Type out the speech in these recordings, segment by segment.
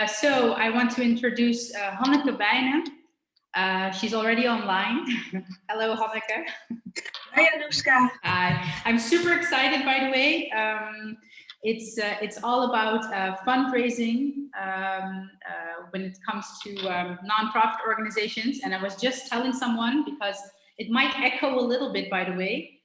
So I want to introduce Hanneke Beynen. She's already online. Hello, Hanneke. Hi, Anoesjka. Hi. I'm super excited, by the way. It's all about fundraising when it comes to nonprofit organizations. And I was just telling someone, because it might echo a little bit, by the way.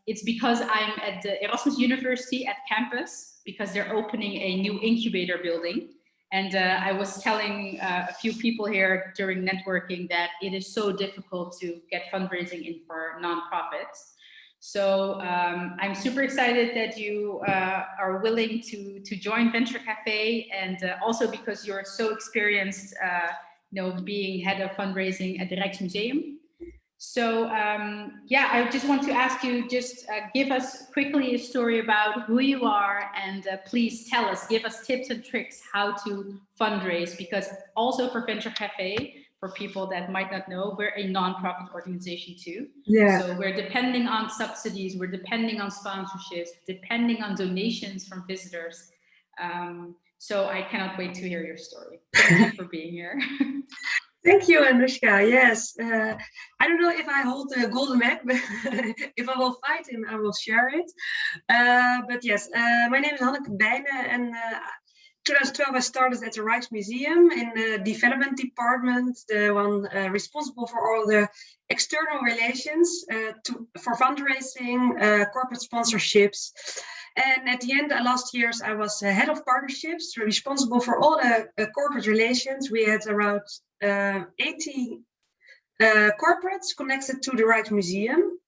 It's because I'm at the Erasmus University at campus, because they're opening a new incubator building. And I was telling a few people here during networking that it is so difficult to get fundraising in for nonprofits. So I'm super excited that you are willing to join Venture Cafe, and also because you're so experienced, being head of fundraising at the Rijksmuseum. So yeah, I just want to ask you, just give us quickly a story about who you are, and please tell us, give us tips and tricks how to fundraise, because also for Venture Cafe, for people that might not know, we're a nonprofit organization too. Yeah. So we're depending on subsidies, we're depending on sponsorships, depending on donations from visitors. So I cannot wait to hear your story. Thank you for being here. Thank you, Anoesjka. Yes, I don't know if I hold the golden map, but if I will find him, I will share it. But yes, my name is Hanneke Beynen, and 2012 I started at the Rijksmuseum in the development department, the one responsible for all the external relations for fundraising, corporate sponsorships. And at the end, the last years, I was head of partnerships, responsible for all the corporate relations. We had around 80 corporates connected to the Rijksmuseum.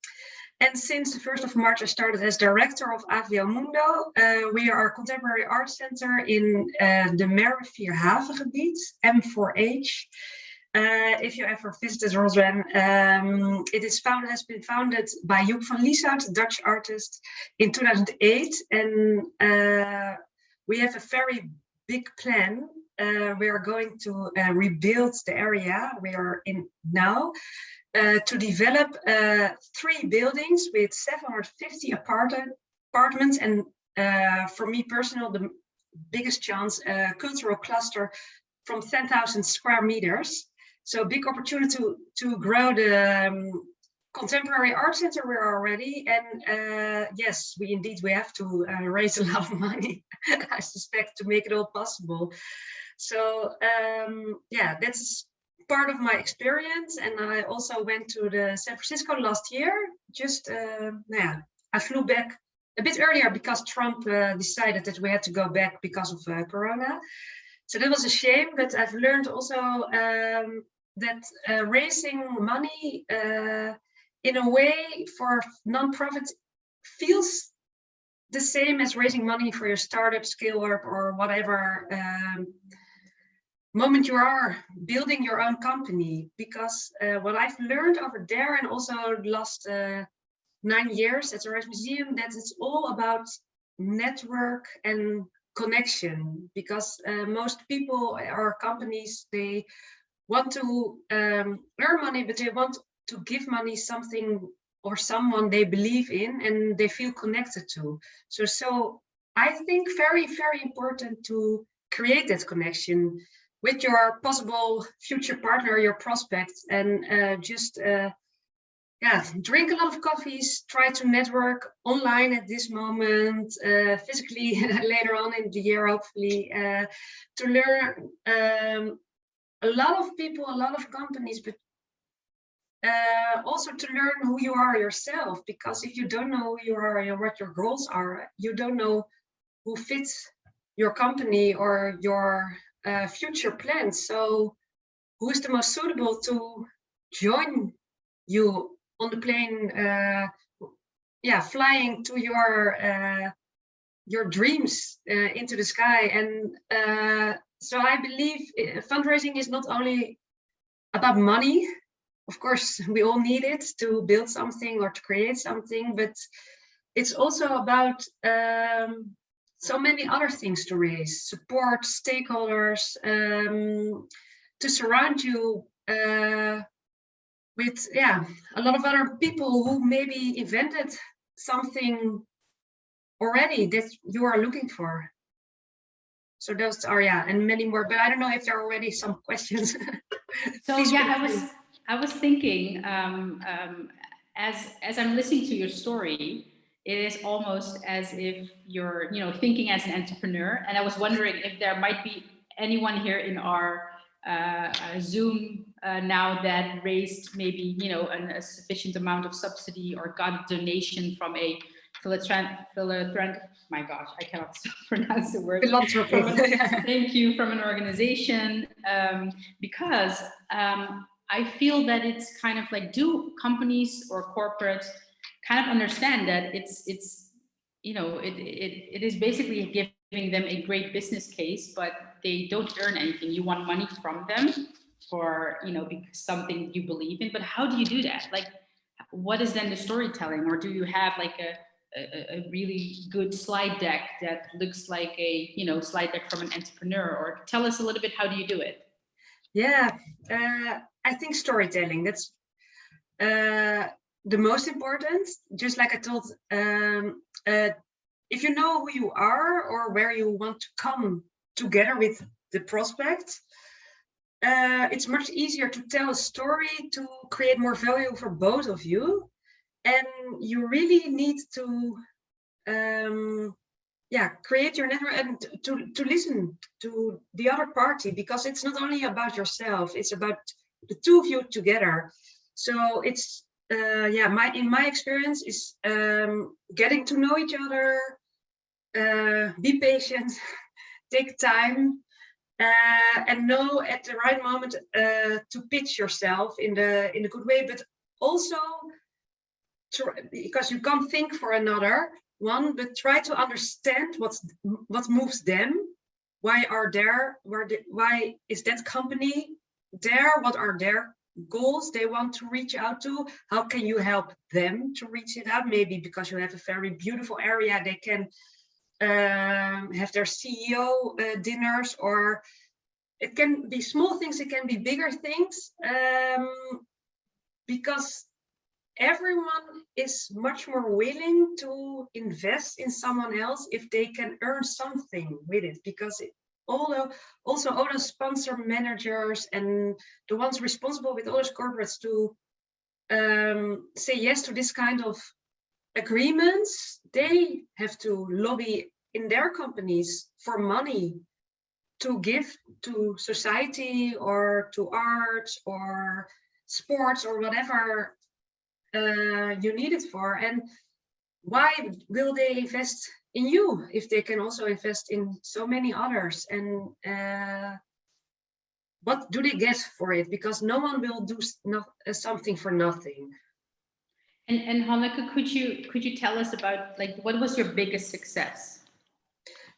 And since the 1st of March, I started as director of AVL Mundo. We are a contemporary art center in the Merrifier Havengebied, M4H. If you ever visited Rotterdam, has been founded by Joep van Lieshout, a Dutch artist, in 2008. And we have a very big plan. We are going to rebuild the area we are in now, to develop 3 buildings with 750 apartments, and for me personal, the biggest chance, cultural cluster from 10,000 square meters. So big opportunity to grow the contemporary art center we are already. And yes, we have to raise a lot of money, I suspect, to make it all possible. So yeah, that's part of my experience. And I also went to the San Francisco last year. Just I flew back a bit earlier because Trump decided that we had to go back because of Corona. So that was a shame, but I've learned also that raising money in a way for nonprofit feels the same as raising money for your startup, scale up, or whatever moment you are building your own company. Because what I've learned over there, and also the last 9 years at the Rijksmuseum, that it's all about network and connection. Because most people or companies, they want to earn money, but they want to give money something or someone they believe in and they feel connected to. So I think very, very important to create that connection with your possible future partner, your prospect, and just drink a lot of coffees, try to network online at this moment, physically later on in the year, hopefully, to learn a lot of people, a lot of companies, but also to learn who you are yourself. Because if you don't know who you are and what your goals are, you don't know who fits your company or your future plans. So who is the most suitable to join you on the plane, flying to your dreams into the sky. And so I believe fundraising is not only about money. Of course, we all need it to build something or to create something, but it's also about so many other things to raise: support, stakeholders, to surround you with a lot of other people who maybe invented something already that you are looking for. So those are, yeah, and many more, but I don't know if there are already some questions. So yeah, I was thinking, as I'm listening to your story, it is almost as if you're, thinking as an entrepreneur. And I was wondering if there might be anyone here in our Zoom now that raised maybe, a sufficient amount of subsidy or got a donation from a my gosh, I cannot pronounce the word. Philanthropy. Thank you, from an organization, because I feel that it's kind of like, do companies or corporates kind of understand that it is basically giving them a great business case, but they don't earn anything. You want money from them for, because something you believe in, but how do you do that? Like, what is then the storytelling? Or do you have like a really good slide deck that looks like a, slide deck from an entrepreneur? Or tell us a little bit, how do you do it? Yeah, I think storytelling, that's the most important. Just like I told, if you know who you are or where you want to come together with the prospect, it's much easier to tell a story to create more value for both of you. And you really need to create your network and to listen to the other party, because it's not only about yourself, it's about the two of you together. So it's in my experience is getting to know each other, be patient, take time, and know at the right moment to pitch yourself in a good way, but also because you can't think for another one, but try to understand what moves them. Why is that company there? What are their goals they want to reach out to? How can you help them to reach it out? Maybe because you have a very beautiful area, they can have their CEO dinners, or it can be small things, it can be bigger things, because everyone is much more willing to invest in someone else if they can earn something with it, because all those sponsor managers and the ones responsible with all those corporates to say yes to this kind of agreements, they have to lobby in their companies for money to give to society or to arts or sports or whatever you need it for. And why will they invest in you if they can also invest in so many others? And what do they get for it? Because no one will do something for nothing. And Hanneke, could you tell us about, like, what was your biggest success?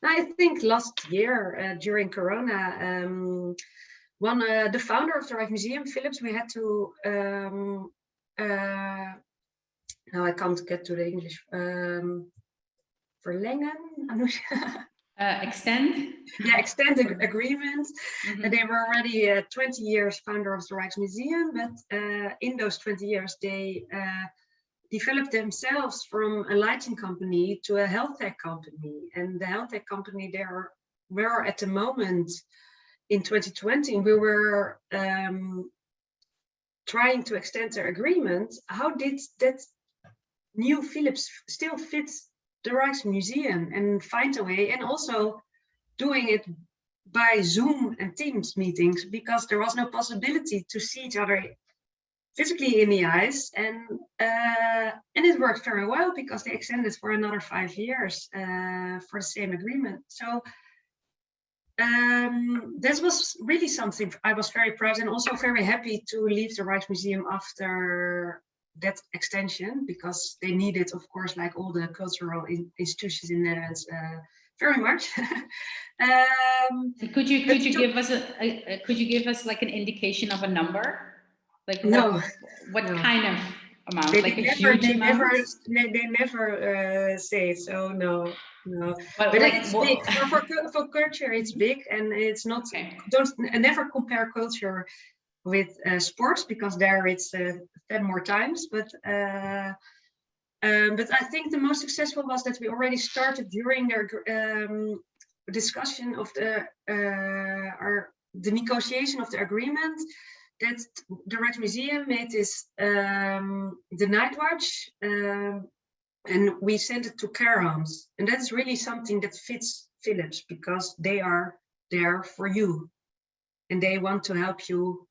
I think last year during Corona, the founder of the Rijksmuseum, Philips, we had to now I can't get to the English. Verlengen, Anoesjka. Extend? Yeah, extend the agreement. Mm-hmm. They were already 20 years founder of the Rijksmuseum, but in those 20 years, they developed themselves from a lighting company to a health tech company. And the health tech company, they were at the moment in 2020, we were trying to extend their agreement. How did that new Philips still fit the Rijksmuseum and find a way, and also doing it by Zoom and Teams meetings, because there was no possibility to see each other physically in the eyes, and it worked very well because they extended for another 5 years for the same agreement. So this was really something I was very proud and also very happy to leave the Rijksmuseum after that extension, because they needed, of course, like all the cultural institutions in the Netherlands, very much. Could you give us like an indication of a number? Like no, what kind of amount? They like never, a huge amount? they never say it, so no. But like, it's big for culture. It's big, and it's not. Okay. Don't never compare culture with sports, because there it's 10 more times. But I think the most successful was that we already started during their discussion of the negotiation of the agreement, that the Rijksmuseum made this the night watch, and we sent it to care homes, and that's really something that fits Philips, because they are there for you and they want to help you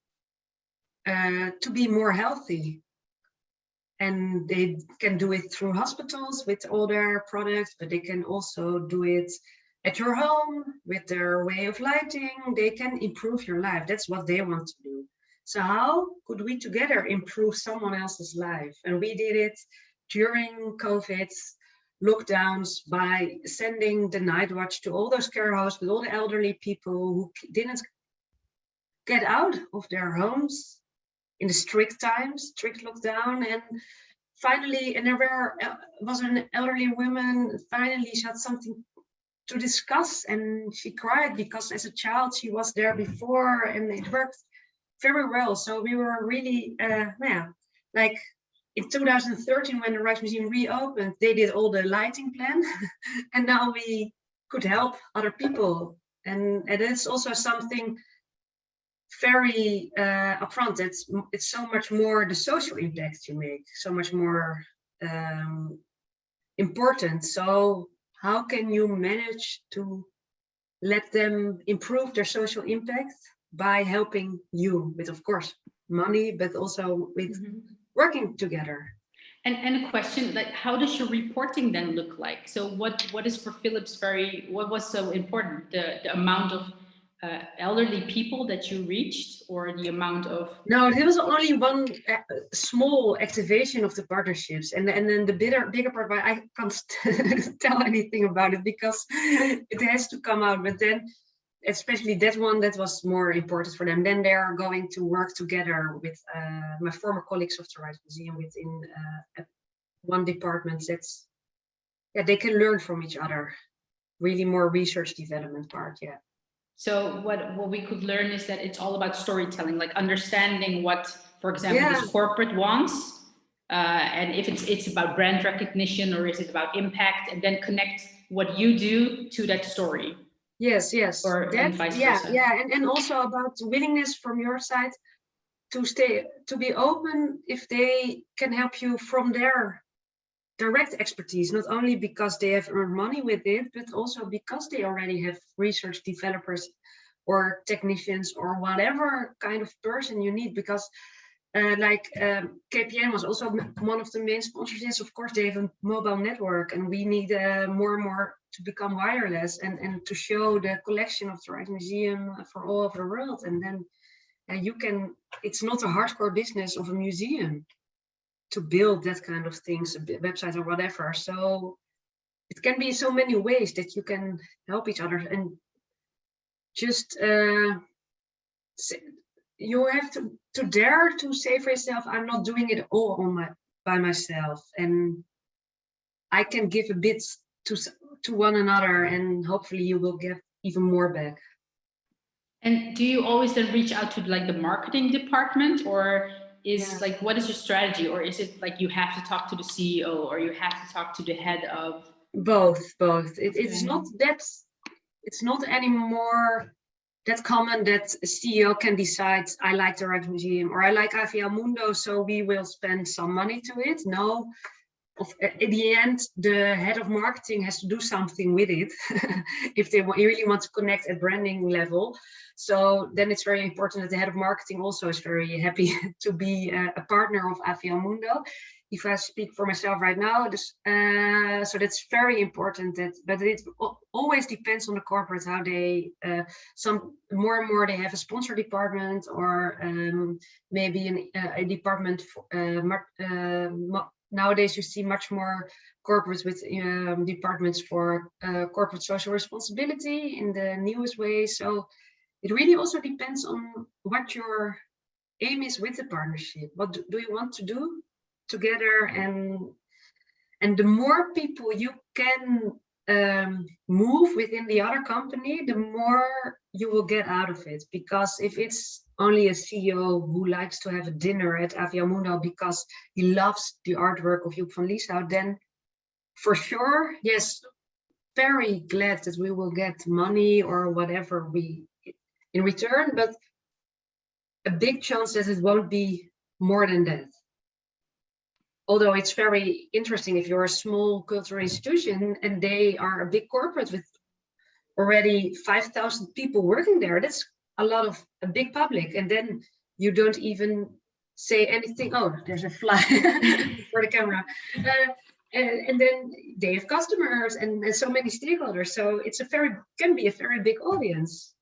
to be more healthy. And they can do it through hospitals with all their products, but they can also do it at your home with their way of lighting. They can improve your life. That's what they want to do. So how could we together improve someone else's life? And we did it during COVID lockdowns by sending the night watch to all those care homes with all the elderly people who didn't get out of their homes in the strict lockdown. And finally, and there was an elderly woman, finally she had something to discuss, and she cried because as a child she was there before, and it worked very well. So we were really, like in 2013 when the Rijksmuseum reopened, they did all the lighting plan, and now we could help other people. And it's also something very upfront. It's so much more the social impact you make, so much more important. So how can you manage to let them improve their social impact by helping you with, of course, money, but also with working together? And a question, like, how does your reporting then look like? So what is for Philips what was so important? The amount of elderly people that you reached, or the amount of? No, there was only one small activation of the partnerships, and then the bigger part, I can't tell anything about it because it has to come out. But then, especially that one, that was more important for them. Then they are going to work together with my former colleagues of the Rijksmuseum within one department. That's, yeah, they can learn from each other. Really more research development part, yeah. So what we could learn is that it's all about storytelling, like understanding what, for example, this corporate wants, and if it's about brand recognition or is it about impact, and then connect what you do to that story. Yes. Or and vice versa. And also about willingness from your side to be open if they can help you from their direct expertise, not only because they have earned money with it, but also because they already have research developers or technicians or whatever kind of person you need. Because KPN was also one of the main sponsors. Yes, of course, they have a mobile network, and we need more and more to become wireless and to show the collection of the Rijksmuseum for all over the world. And then you can, it's not a hardcore business of a museum to build that kind of things, a website or whatever. So it can be so many ways that you can help each other, and just you have to dare to say for yourself, I'm not doing it all by myself, and I can give a bit to one another, and hopefully you will get even more back. And do you always then reach out to like the marketing department, or is like, what is your strategy? Or is it like you have to talk to the CEO, or you have to talk to the head of? Both. It's not that, it's not anymore that common that a CEO can decide, I like the Rijksmuseum or I like AVL Mundo, so we will spend some money to it. No, in the end, the head of marketing has to do something with it if they really want to connect at branding level. So then it's very important that the head of marketing also is very happy to be a partner of AVL Mundo. If I speak for myself right now, so that's very important. But it always depends on the corporate how they. Some more and more they have a sponsor department, or maybe a department. Nowadays you see much more corporates with departments for corporate social responsibility in the newest way. So it really also depends on what your aim is with the partnership. What do you want to do together? And the more people you can move within the other company, the more you will get out of it. Because if it's only a CEO who likes to have a dinner at AVL Mundo because he loves the artwork of Joep van Lieshout, then for sure, yes, very glad that we will get money or whatever in return, but a big chance that it won't be more than that. Although it's very interesting if you're a small cultural institution and they are a big corporate with already 5,000 people working there, that's a big public, and then you don't even say anything. Oh, there's a fly for the camera. And then they have customers and so many stakeholders. So it's can be a very big audience.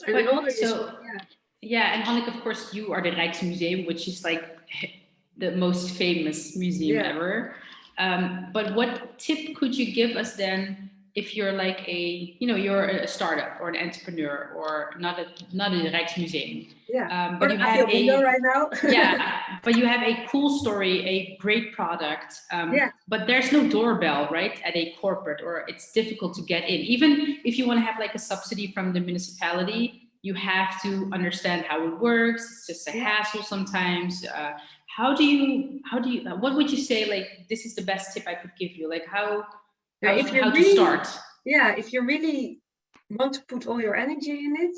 And and Hanneke, of course, you are the Rijksmuseum, which is like the most famous museum ever. But what tip could you give us then if you're like you're a startup or an entrepreneur or not a Rijksmuseum? But you have AVL Mundo right now. But you have a cool story, a great product. But there's no doorbell, right, at a corporate, or it's difficult to get in. Even if you want to have like a subsidy from the municipality, you have to understand how it works. It's just a hassle sometimes. What would you say, like, this is the best tip I could give you? Like how to start? Yeah, if you really want to put all your energy in it,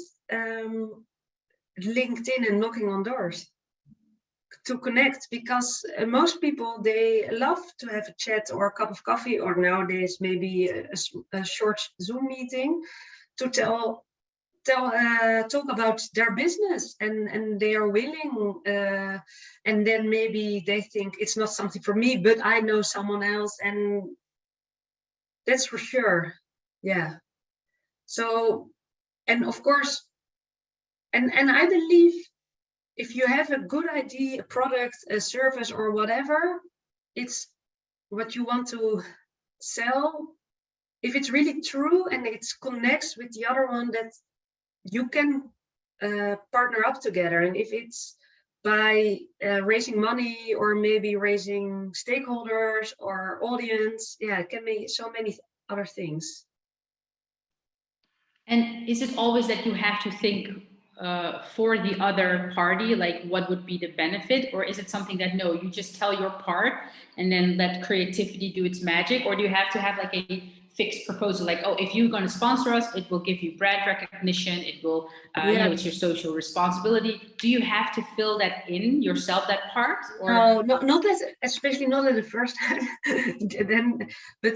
LinkedIn and knocking on doors to connect, because most people, they love to have a chat or a cup of coffee, or nowadays maybe a short Zoom meeting to talk about their business, and they are willing, and then maybe they think it's not something for me, but I know someone else, and that's for sure. Yeah. So, and of course, and I believe if you have a good idea, a product, a service, or whatever, it's what you want to sell. If it's really true and it connects with the other one, that you can partner up together. And if it's by raising money or maybe raising stakeholders or audience, it can be so many other things. And is it always that you have to think for the other party, like what would be the benefit? Or is it something that, no, you just tell your part and then let creativity do its magic? Or do you have to have like a fixed proposal, like, oh, if you're going to sponsor us, it will give you brand recognition, it will, it's your social responsibility. Do you have to fill that in yourself, that part? Or? No, not that, especially not at the first time. But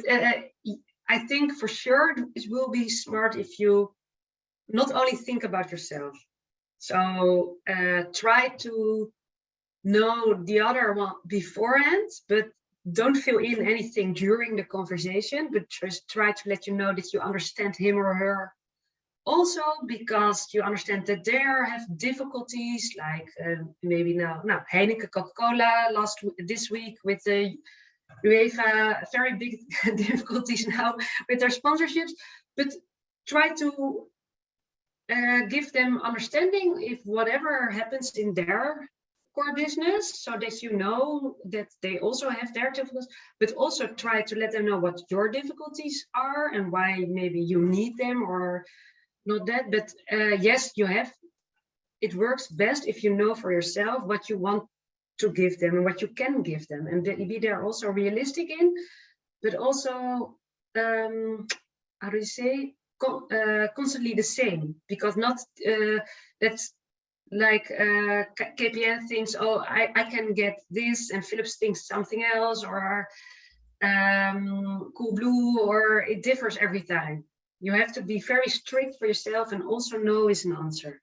I think for sure it will be smart if you not only think about yourself. So try to know the other one beforehand, but don't fill in anything during the conversation, but just try to let you know that you understand him or her. Also, because you understand that they have difficulties, like maybe now Heineken, Coca-Cola this week with the UEFA, very big difficulties now with their sponsorships, but try to give them understanding if whatever happens in their core business, so that you know that they also have their difficulties, but also try to let them know what your difficulties are and why maybe you need them or not that. But yes, it works best if you know for yourself what you want to give them and what you can give them, and be there also realistic in, but also how do you say, constantly the same, because not that's like KPN thinks, oh, I can get this, and Philips thinks something else, or Coolblue, or it differs every time. You have to be very strict for yourself, and also no is an answer.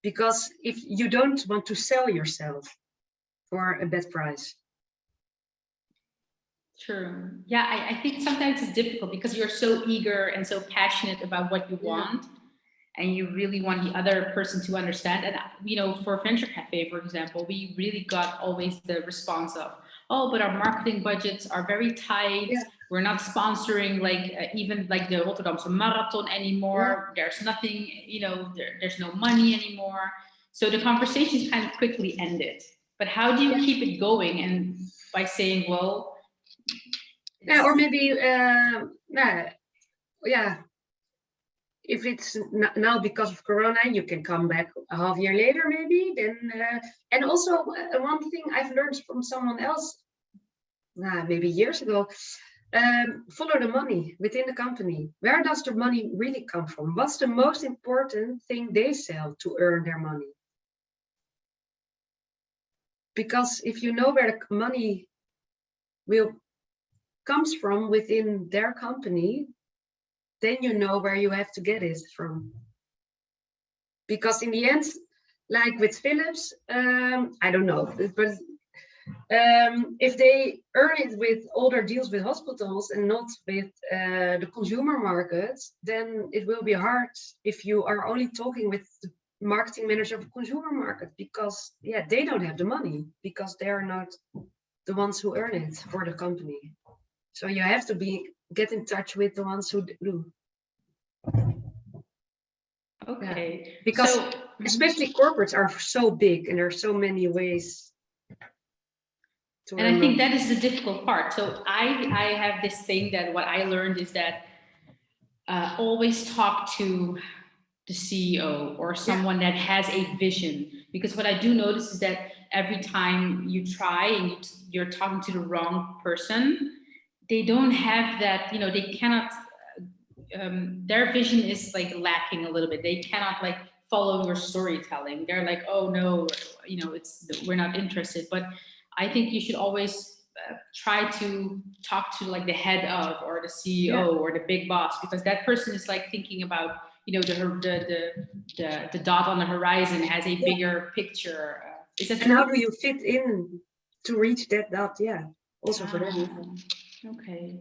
Because if you don't want to sell yourself for a bad price. True. Yeah, I think sometimes it's difficult because you're so eager and so passionate about what you want, and you really want the other person to understand. And for Venture Cafe, for example, we really got always the response of, oh, but our marketing budgets are very tight. Yeah. We're not sponsoring even like the Rotterdam Marathon anymore. Yeah. There's nothing, there's no money anymore. So the conversations kind of quickly ended. But how do you keep it going? And by saying, well, or maybe, if it's now because of Corona, you can come back a half year later, maybe. Then, and also one thing I've learned from someone else, maybe years ago, follow the money within the company. Where does the money really come from? What's the most important thing they sell to earn their money? Because if you know where the money comes from within their company, then you know where you have to get it from. Because in the end, like with Philips, I don't know, but if they earn it with all their deals with hospitals and not with the consumer market, then it will be hard if you are only talking with the marketing manager of the consumer market, because yeah, they don't have the money because they are not the ones who earn it for the company. So you have to get in touch with the ones who do. Okay. Yeah. Because especially corporates are so big and there are so many ways. And I think that is the difficult part. So I have this thing that what I learned is that always talk to the CEO or someone that has a vision. Because what I do notice is that every time you try and you're talking to the wrong person, they don't have that, you know, they cannot, their vision is like lacking a little bit. They cannot like follow your storytelling. They're like, oh no, you know, we're not interested. But I think you should always try to talk to like the head of or the CEO or the big boss, because that person is like thinking about, you know, the dot on the horizon has a bigger picture. Is that and how do you fit in to reach that dot? Yeah, also for them. Okay.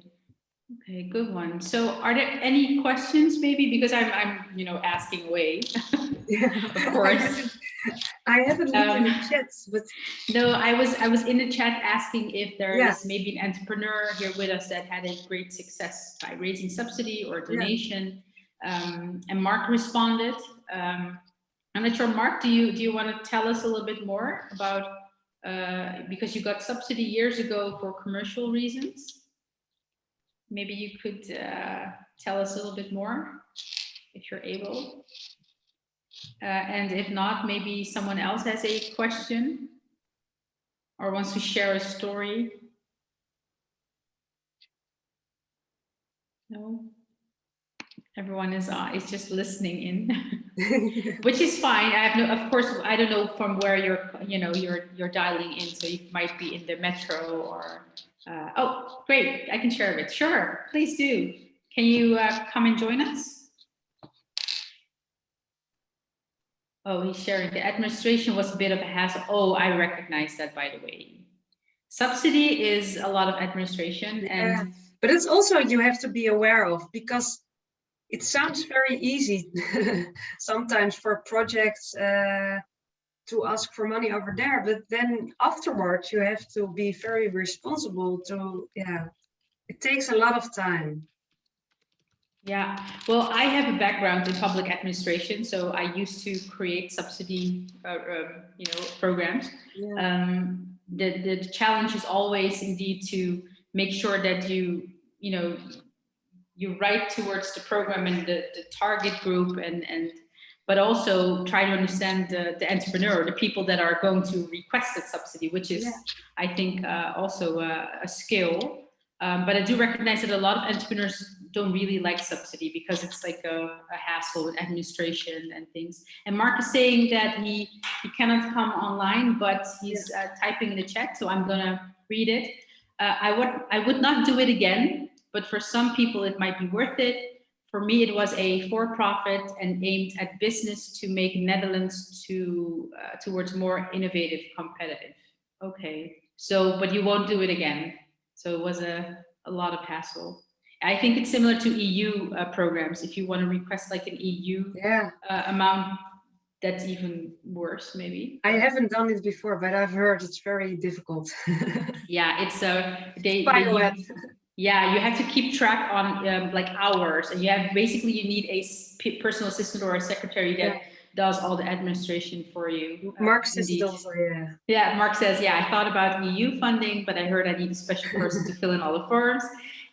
Okay, good one. So are there any questions maybe? Because I'm you know, asking away. Yeah, of course. I haven't looked in the chats, but no, I was in the chat asking if there is maybe an entrepreneur here with us that had a great success by raising subsidy or donation. And Mark responded. I'm not sure, Mark, do you want to tell us a little bit more about because you got subsidy years ago for commercial reasons? Maybe you could tell us a little bit more if you're able. And if not, maybe someone else has a question or wants to share a story. No, everyone is just listening in, which is fine. I have no, of course, I don't know from where you're dialing in, so you might be in the metro or. Oh, great! I can share it. Sure, please do. Can you come and join us? Oh, he's sharing. The administration was a bit of a hassle. Oh, I recognize that, by the way. Subsidy is a lot of administration, and but it's also you have to be aware of, because it sounds very easy sometimes for projects to ask for money over there, but then afterwards you have to be very responsible to, it takes a lot of time. Yeah, well, I have a background in public administration, so I used to create subsidy, programs. The challenge is always indeed to make sure that you write towards the program and the target group, but also try to understand the entrepreneur, the people that are going to request that subsidy, which is, I think, also a skill. But I do recognize that a lot of entrepreneurs don't really like subsidy because it's like a hassle with administration and things. And Mark is saying that he cannot come online, but he's typing in the chat, so I'm gonna read it. I would not do it again, but for some people it might be worth it. For me, it was a for-profit and aimed at business to make Netherlands towards more innovative, competitive. Okay, so, but you won't do it again. So it was a lot of hassle. I think it's similar to EU programs. If you want to request like an EU amount, that's even worse, maybe. I haven't done it before, but I've heard it's very difficult. Yeah, it's yeah, you have to keep track on like hours, and you need a personal assistant or a secretary that does all the administration for you. Mark says it also, Yeah, Mark says, I thought about EU funding, but I heard I need a special person to fill in all the forms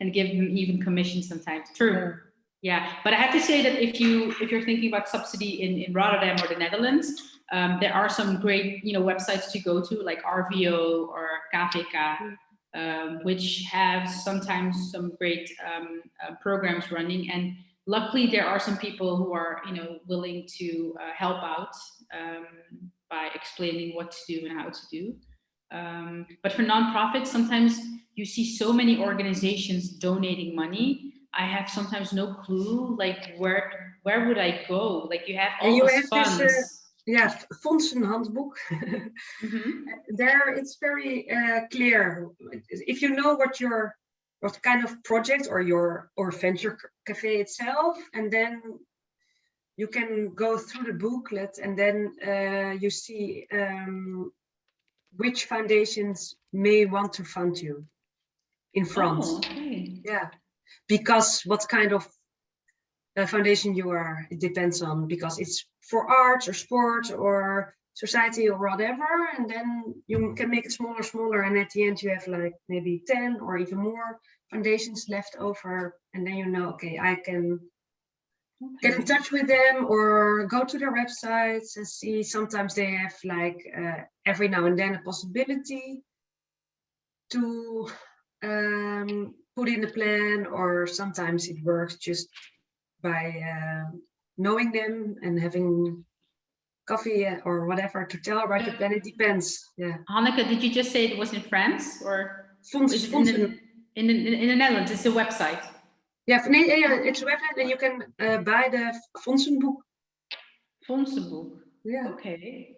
and give them even commission sometimes. True. Yeah, but I have to say that if you're thinking about subsidy in Rotterdam or the Netherlands, there are some great websites to go to, like RVO or KVK. which have sometimes some great programs running. And luckily, there are some people who are, willing to help out by explaining what to do and how to do. But for nonprofits, sometimes you see so many organizations donating money. I have sometimes no clue, like where would I go? Like you have all those funds. Fondsenhandboek. There it's very clear. If you know what kind of project or venture cafe itself, and then you can go through the booklet, and then you see which foundations may want to fund you in front. Oh, okay. Yeah, because what kind of foundation you are, it depends on, because it's for arts or sports or society or whatever, and then you can make it smaller, and at the end you have like maybe 10 or even more foundations left over, and then okay, I can get in touch with them or go to their websites and see. Sometimes they have like every now and then a possibility to put in the plan, or sometimes it works just by knowing them and having coffee or whatever to tell about the plan. It depends. Yeah. Hanneke, did you just say it was in France or Fondsen. In the Netherlands? It's a website. Yeah, it's a website, and you can buy the Fondsenboek. Fondsenboek. Yeah. Okay.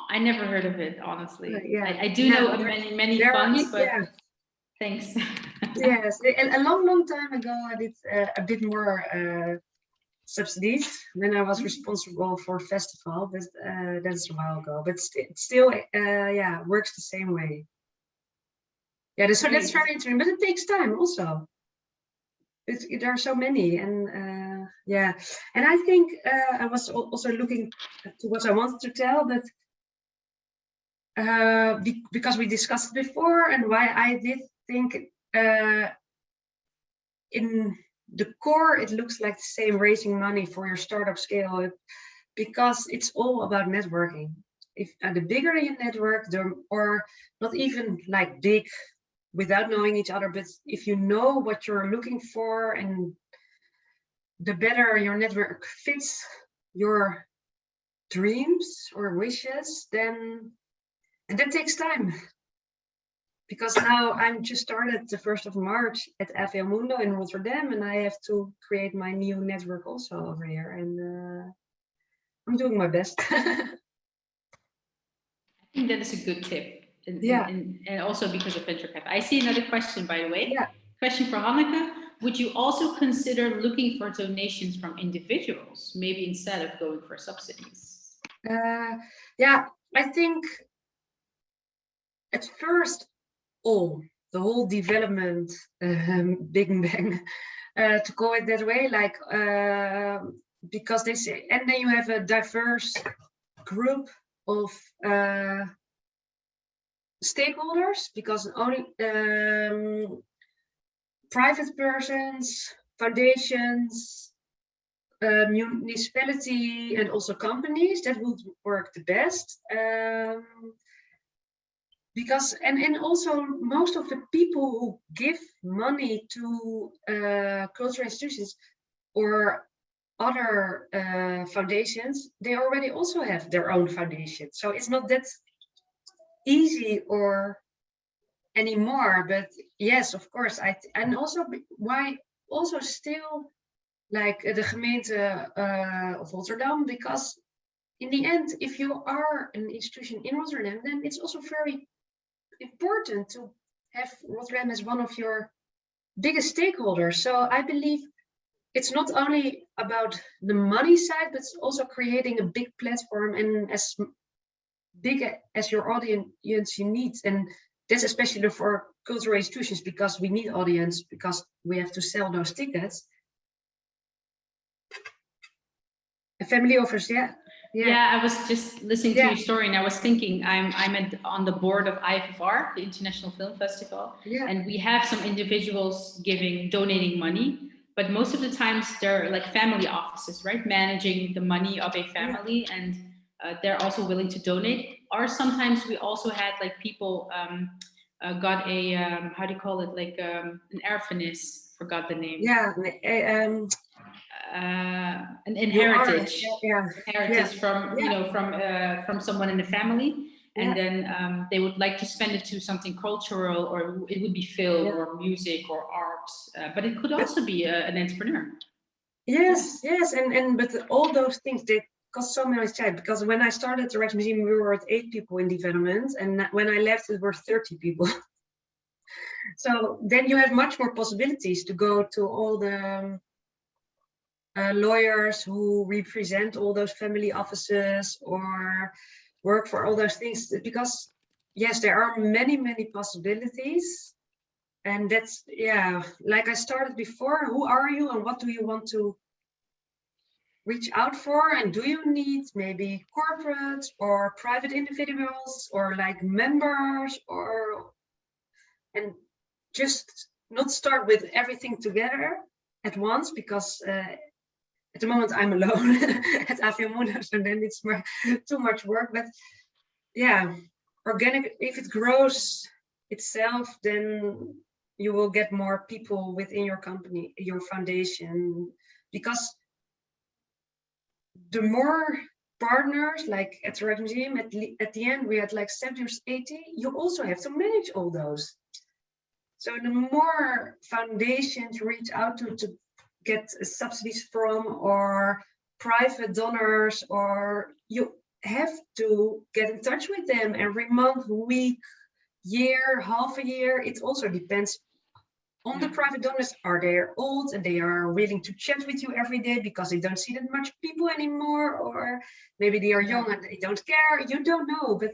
I never heard of it, honestly. I do Yeah, know many funds, but thanks. Yes, a long time ago I did a bit more subsidies when I was responsible for festival, but that's a while ago. But it still works the same way. Yeah, so that's very interesting, but it takes time also. There are so many, and and I think I was also looking to what I wanted to tell, but because we discussed it before, and why I did think in the core it looks like the same, raising money for your startup scale, because it's all about networking. If the bigger your network, or not even like big without knowing each other, but if you know what you're looking for, and the better your network fits your dreams or wishes, and that takes time. Because now I'm just started the 1st of March at AVL Mundo in Rotterdam, and I have to create my new network also over here, and I'm doing my best. I think that is a good tip. And also because of venture capital. I see another question, by the way. Yeah. Question for Hanneke. Would you also consider looking for donations from individuals, maybe instead of going for subsidies? I think at first, the whole development, Big Bang, to call it that way, like because they say, and then you have a diverse group of stakeholders, because only private persons, foundations, municipality, and also companies, that would work the best. Because and also most of the people who give money to cultural institutions or other foundations, they already also have their own foundation, so it's not that easy or anymore. But yes, of course, and also why also still like the gemeente of Rotterdam, because in the end, if you are an institution in Rotterdam, then it's also very important to have Rotterdam as one of your biggest stakeholders. So I believe it's not only about the money side, but it's also creating a big platform and as big as your audience you need. And that's especially for cultural institutions, because we need audience, because we have to sell those tickets. And family offers, Yeah, I was just listening to your story, and I was thinking I'm on the board of IFFR, the International Film Festival, and we have some individuals donating money, but most of the times they're like family offices, right, managing the money of a family, and they're also willing to donate. Or sometimes we also had like people got a how do you call it, like an erfenis, forgot the name. Yeah. An inheritance. Yeah. Inheritance from from someone in the family, and then they would like to spend it to something cultural, or it would be film or music or art, but it could also be an entrepreneur. Yes, and but all those things, they cost so much time, because when I started the Rijksmuseum, Museum, we were at 8 people in development, and when I left, it were 30 people. So then you have much more possibilities to go to all the lawyers who represent all those family offices or work for all those things, because yes, there are many possibilities. And that's, like I started before, who are you and what do you want to reach out for? And do you need maybe corporates or private individuals or like members, and just not start with everything together at once, because at the moment I'm alone at AVL Mundo, so then it's too much work. But yeah, organic, if it grows itself, then you will get more people within your company, your foundation, because the more partners, like at the Museum, at the end we had like 70 or 80, you also have to manage all those. So the more foundations you reach out to get subsidies from, or private donors, or you have to get in touch with them every month, week, year, half a year. It also depends on the private donors. Are they old and they are willing to chat with you every day because they don't see that much people anymore, or maybe they are young and they don't care? You don't know, but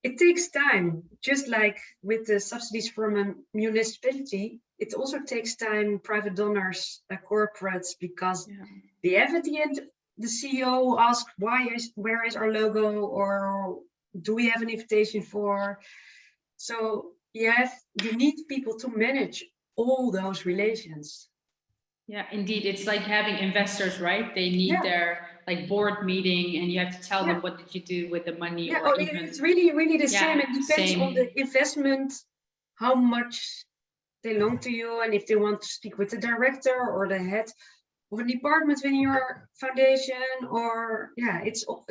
it takes time. Just like with the subsidies from a municipality, it also takes time, private donors, corporates, because they have at the end the CEO asks, where is our logo, or do we have an invitation for? So yes, you need people to manage all those relations. Yeah, indeed. It's like having investors, right? They need their like board meeting, and you have to tell them what did you do with the money. Yeah, or even... it's really the same. It depends on the investment, how much they belong to you, and if they want to speak with the director or the head of a department in your foundation, or it's all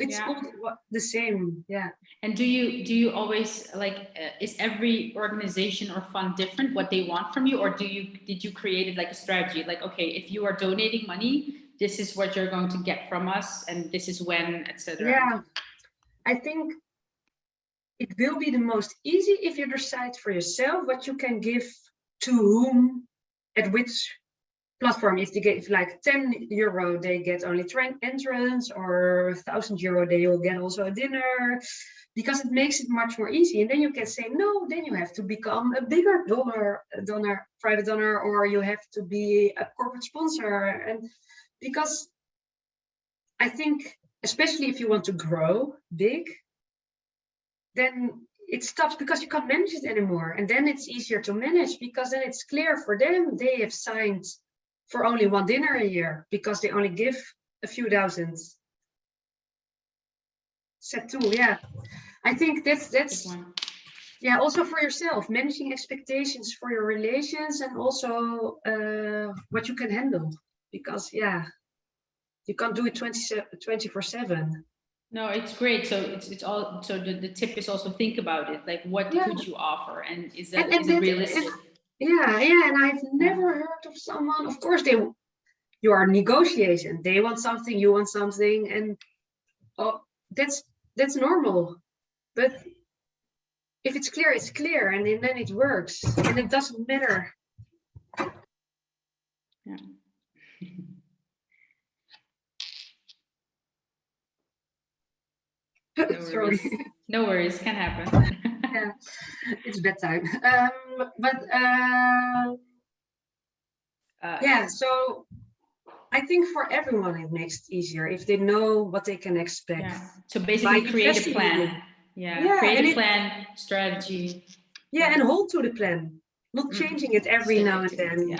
the same. Yeah. And do you always like is every organization or fund different what they want from you, or did you create it like a strategy, like, okay, if you are donating money, this is what you're going to get from us, and this is when, etc. Yeah, I think it will be the most easy if you decide for yourself what you can give to whom, at which platform. If they get like €10, they get only entrance, or €1,000, they will get also a dinner, because it makes it much more easy. And then you can say no, then you have to become a bigger donor, private donor, or you have to be a corporate sponsor. And because I think, especially if you want to grow big, then it stops, because you can't manage it anymore. And then it's easier to manage, because then it's clear for them. They have signed for only one dinner a year, because they only give a few thousand. Set two, I think that's also for yourself, managing expectations for your relations, and also what you can handle, because you can't do it 24/7. No, it's great. So it's all. So the tip is also think about it. Like, what could you offer, and is that realistic? And I've never heard of someone. Of course, you are negotiating. They want something, you want something, and that's normal. But if it's clear, it's clear, and then it works, and it doesn't matter. Yeah. Sorry. No worries, can happen. Yeah, it's bedtime. So I think for everyone it makes it easier if they know what they can expect. Yeah. So basically create a plan. Create a plan, strategy. And hold to the plan, not changing it every now and then.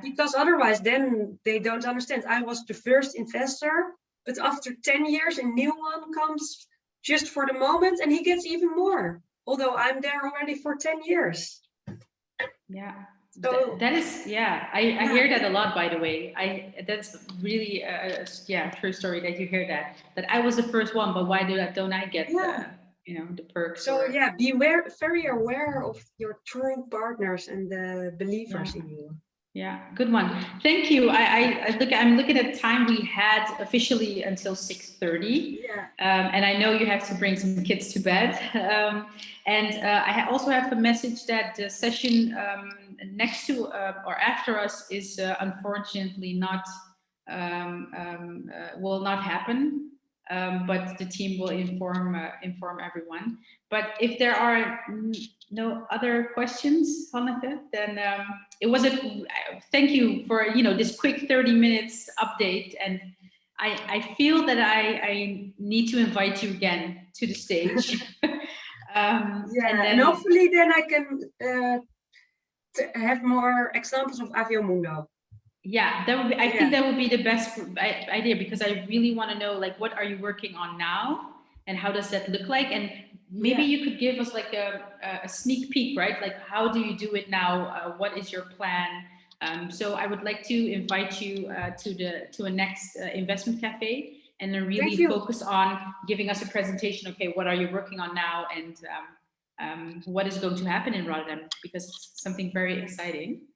Because otherwise then they don't understand. I was the first investor, but after 10 years a new one comes just for the moment, and he gets even more. although I'm there already for 10 years. Yeah. So That is, yeah, I hear that a lot, by the way. That's really yeah, true story that you hear that I was the first one, but why don't I get you know, the perks? So yeah, very aware of your true partners and the believers in you. Yeah, good one. Thank you. I'm looking at the time we had officially until 6:30. Yeah. And I know you have to bring some kids to bed. And I also have a message that the session next to or after us is unfortunately not will not happen. But the team will inform everyone. But if there are no other questions, Hanneke, then it was thank you for, you know, this quick 30 minutes update. And I feel that I need to invite you again to the stage. And hopefully then I can have more examples of AVL Mundo. Yeah, that would be, I think that would be the best idea, because I really want to know, like, what are you working on now and how does that look like? And maybe you could give us like a sneak peek, right? Like, how do you do it now? What is your plan? So I would like to invite you to a next investment cafe, and then really focus on giving us a presentation. Okay, what are you working on now, and what is going to happen in Rotterdam? Because it's something very exciting.